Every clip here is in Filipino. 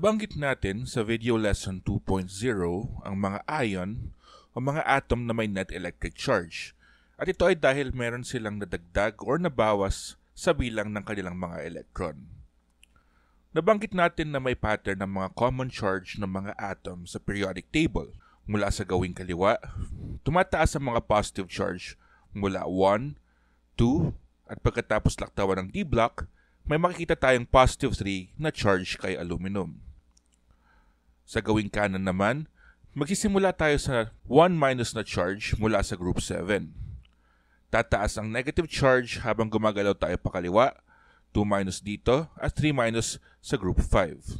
Nabanggit natin sa video lesson 2.0 ang mga ion o mga atom na may net electric charge. At ito ay dahil meron silang nadagdag o nabawas sa bilang ng kanilang mga electron. Nabanggit natin na may pattern ng mga common charge ng mga atom sa periodic table. Mula sa gawing kaliwa, tumataas ang mga positive charge mula 1, 2, at pagkatapos laktawan ng D-block, may makikita tayong positive 3 na charge kay aluminum. Sa gawing kanan naman, magsisimula tayo sa 1- na charge mula sa group 7. Tataas ang negative charge habang gumagalaw tayo pakaliwa, 2- dito at 3- sa group 5.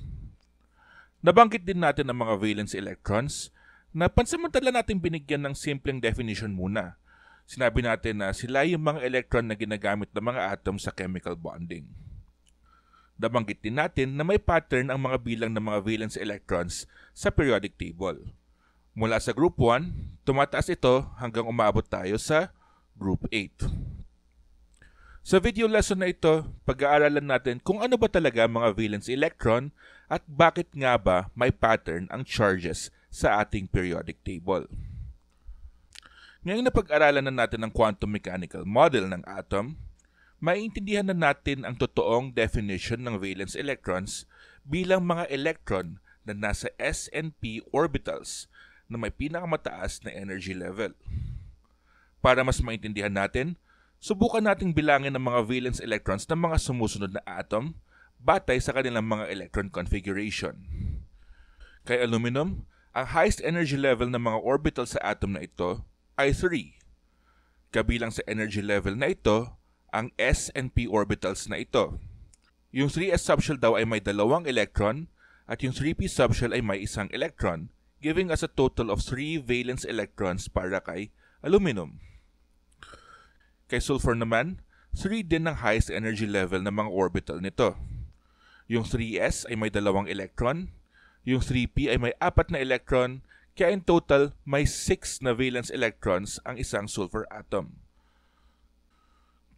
Nabanggit din natin ang mga valence electrons na pansamantala natin binigyan ng simpleng definition muna. Sinabi natin na sila yung mga electron na ginagamit ng mga atom sa chemical bonding. Nabanggit din natin na may pattern ang mga bilang ng mga valence electrons sa periodic table. Mula sa group 1, tumataas ito hanggang umabot tayo sa group 8. Sa video lesson na ito, pag-aaralan natin kung ano ba talaga mga valence electron at bakit nga ba may pattern ang charges sa ating periodic table. Ngayong napag-aralan na natin ang quantum mechanical model ng atom, maiintindihan na natin ang totoong definition ng valence electrons bilang mga electron na nasa s and p orbitals na may pinakamataas na energy level. Para mas maintindihan natin, subukan nating bilangin ang mga valence electrons ng mga sumusunod na atom batay sa kanilang mga electron configuration. Kay aluminum, ang highest energy level ng mga orbital sa atom na ito ay 3. Kabilang sa energy level na ito, ang s and p orbitals na ito. Yung 3s subshell daw ay may 2 electron at yung 3p subshell ay may 1 electron, giving us a total of 3 valence electrons para kay aluminum. Kay sulfur naman, 3 din ang highest energy level ng mga orbital nito. Yung 3s ay may 2 electron, yung 3p ay may 4 na electron, kaya in total may 6 na valence electrons ang isang sulfur atom.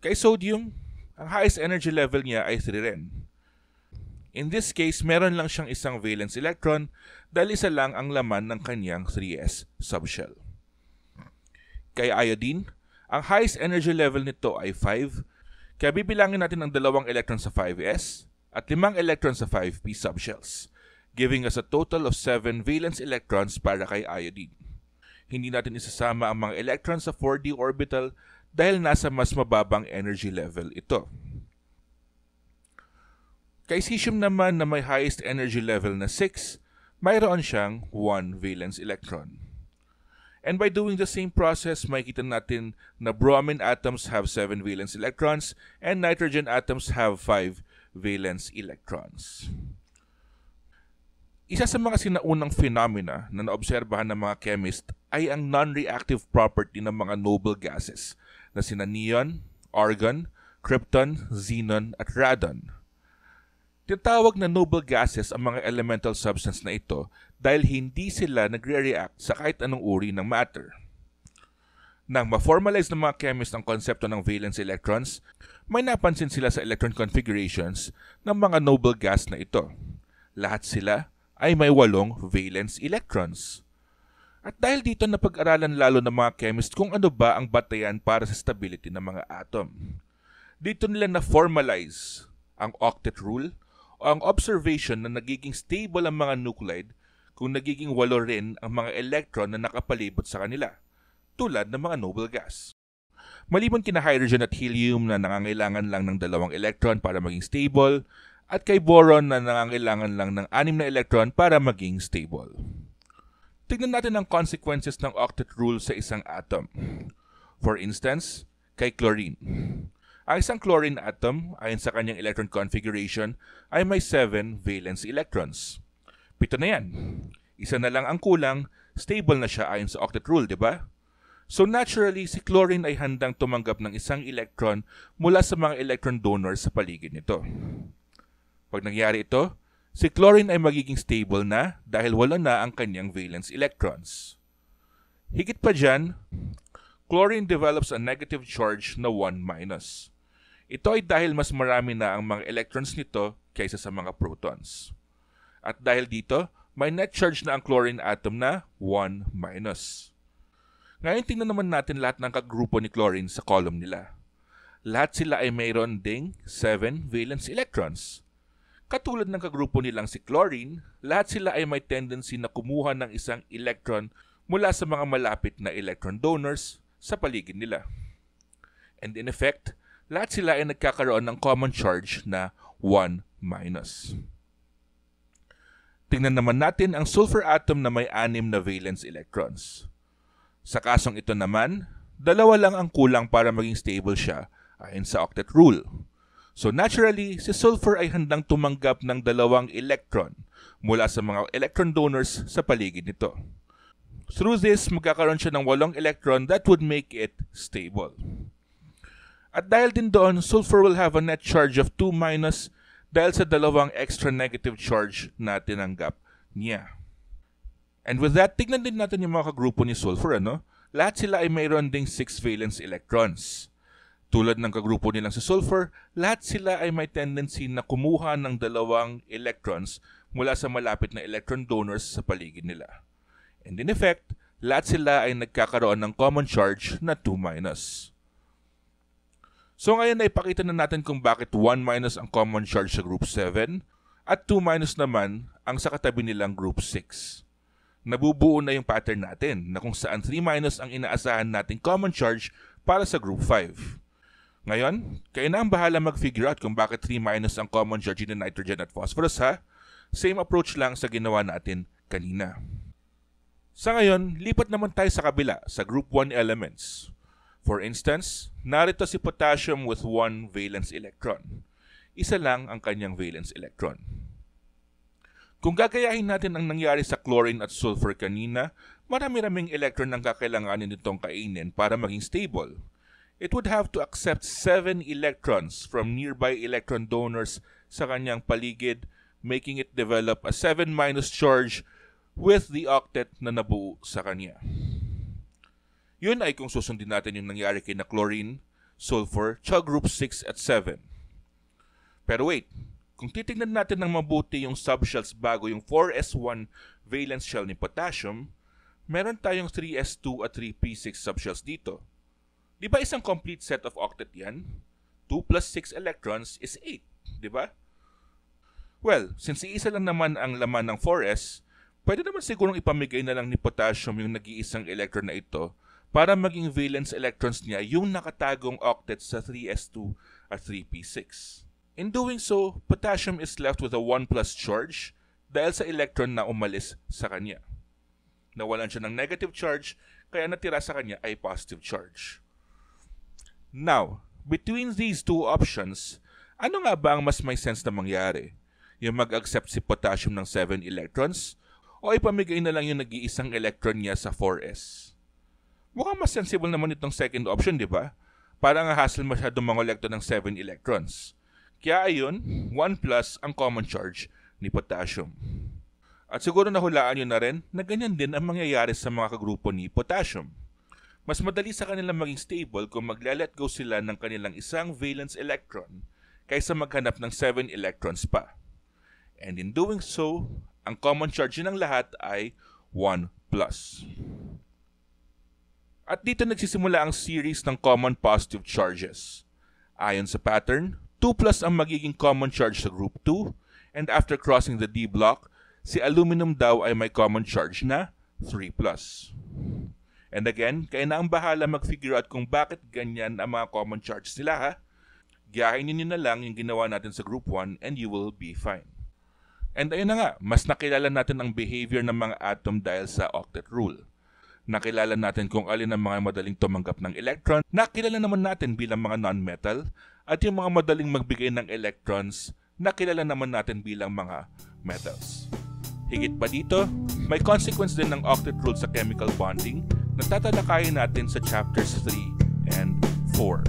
Kay sodium, ang highest energy level niya ay 3 rin. In this case, meron lang siyang isang valence electron dahil isa lang ang laman ng kanyang 3s subshell. Kay iodine, ang highest energy level nito ay 5, kaya bibilangin natin ang 2 electron sa 5s at 5 electron sa 5p subshells, giving us a total of 7 valence electrons para kay iodine. Hindi natin isasama ang mga electrons sa 4d orbital dahil nasa mas mababang energy level ito. Kay cesium naman na may highest energy level na 6, mayroon siyang 1 valence electron. And by doing the same process, makikita natin na bromine atoms have 7 valence electrons and nitrogen atoms have 5 valence electrons. Isa sa mga sinaunang phenomena na naobserbahan ng mga chemist ay ang non-reactive property ng mga noble gases na sina neon, argon, krypton, xenon at radon. Tinatawag na noble gases ang mga elemental substance na ito dahil hindi sila nagre-react sa kahit anong uri ng matter. Nang ma-formalize ng mga chemist ang konsepto ng valence electrons, may napansin sila sa electron configurations ng mga noble gas na ito. Lahat sila ay may 8 valence electrons. At dahil dito napag-aralan lalo ng mga chemist kung ano ba ang batayan para sa stability ng mga atom. Dito nila na-formalize ang octet rule o ang observation na nagiging stable ang mga nuclide kung nagiging 8 rin ang mga electron na nakapalibot sa kanila, tulad ng mga noble gas. Maliban kina hydrogen at helium na nangangailangan lang ng 2 electron para maging stable, at kay boron na nangangailangan lang ng 6 na electron para maging stable. Tignan natin ang consequences ng octet rule sa isang atom. For instance, kay chlorine. Ang isang chlorine atom, ayon sa kanyang electron configuration, ay may 7 valence electrons. 7 na yan. Isa na lang ang kulang, stable na siya ayon sa octet rule, di ba? So naturally, si chlorine ay handang tumanggap ng 1 electron mula sa mga electron donors sa paligid nito. Pag nangyari ito, si chlorine ay magiging stable na dahil wala na ang kanyang valence electrons. Higit pa dyan, chlorine develops a negative charge na 1-. Ito ay dahil mas marami na ang mga electrons nito kaysa sa mga protons. At dahil dito, may net charge na ang chlorine atom na 1-. Ngayon tingnan naman natin lahat ng kagrupo ni chlorine sa column nila. Lahat sila ay mayroon ding 7 valence electrons. Katulad ng kagrupo nilang si chlorine, lahat sila ay may tendency na kumuha ng isang electron mula sa mga malapit na electron donors sa paligid nila. And in effect, lahat sila ay nagkakaroon ng common charge na 1-. Tingnan naman natin ang sulfur atom na may 6 na valence electrons. Sa kasong ito naman, 2 lang ang kulang para maging stable siya ayon sa octet rule. So naturally, si sulfur ay handang tumanggap ng 2 electron mula sa mga electron donors sa paligid nito. Through this, magkakaroon siya ng 8 electron that would make it stable. At dahil din doon, sulfur will have a net charge of 2- dahil sa 2 extra negative charge na tinanggap niya. And with that, tignan din natin yung mga kagrupo ni sulfur. Lahat sila ay mayroon ding 6 valence electrons. Tulad ng kagrupo nilang sa sulfur, lahat sila ay may tendency na kumuha ng 2 electrons mula sa malapit na electron donors sa paligid nila. And in effect, lahat sila ay nagkakaroon ng common charge na 2-. So ngayon ay ipakita na natin kung bakit 1- ang common charge sa group 7 at 2- naman ang sa katabi nilang group 6. Nabubuo na yung pattern natin na kung saan 3- ang inaasahan nating common charge para sa group 5. Ngayon, kayo na ang bahala mag-figure out kung bakit 3- ang common charge ng nitrogen at phosphorus ha. Same approach lang sa ginawa natin kanina. Sa ngayon, lipat naman tayo sa kabila sa group 1 elements. For instance, narito si potassium with 1 valence electron. Isa lang ang kanyang valence electron. Kung gagayahin natin ang nangyari sa chlorine at sulfur kanina, marami-raming electron ang kakailanganin nitong kainin para maging stable. It would have to accept 7 electrons from nearby electron donors sa kanyang paligid, making it develop a 7- charge with the octet na nabuo sa kanya. Yun ay kung susundin natin yung nangyari kay na chlorine, sulfur, tsaka group 6 at 7. Pero wait, kung titignan natin ng mabuti yung subshells bago yung 4s1 valence shell ni potassium, meron tayong 3s2 at 3p6 subshells dito. Di ba isang complete set of octet yan? 2 plus 6 electrons is 8, di ba? Well, since iisa lang naman ang laman ng 4s, pwede naman sigurong ipamigay na lang ni potassium yung nag-iisang electron na ito para maging valence electrons niya yung nakatagong octet sa 3s2 at 3p6. In doing so, potassium is left with a 1+ charge dahil sa electron na umalis sa kanya. Nawalan siya ng negative charge, kaya natira sa kanya ay positive charge. Now, between these two options, ano nga ba ang mas may sense na mangyari? Yung mag-accept si potassium ng 7 electrons o ipamigay na lang yung nag-iisang electron niya sa 4s? Mukhang mas sensible naman itong second option, di ba? Para nga hassle masyadong mangolekta ng 7 electrons. Kaya ayun, 1+ ang common charge ni potassium. At siguro nahulaan nyo na rin na ganyan din ang mangyayari sa mga kagrupo ni potassium. Mas madali sa kanila maging stable kung magle-let go sila ng kanilang isang valence electron kaysa maghanap ng 7 electrons pa. And in doing so, ang common charge ng lahat ay 1+. At dito nagsisimula ang series ng common positive charges. Ayon sa pattern, 2+ ang magiging common charge sa group 2, and after crossing the D block, si aluminum daw ay may common charge na 3+. And again, kayo na ang bahala mag-figure out kung bakit ganyan ang mga common charges nila ha. Giyahin niyo na lang yung ginawa natin sa group 1 and you will be fine. And ayun na nga, mas nakilala natin ang behavior ng mga atom dahil sa octet rule. Nakilala natin kung alin ang mga madaling tumanggap ng electron, nakilala naman natin bilang mga non-metal, at yung mga madaling magbigay ng electrons, nakilala naman natin bilang mga metals. Higit pa dito, may consequence din ng octet rule sa chemical bonding na tatalakayin natin sa chapters 3 and 4.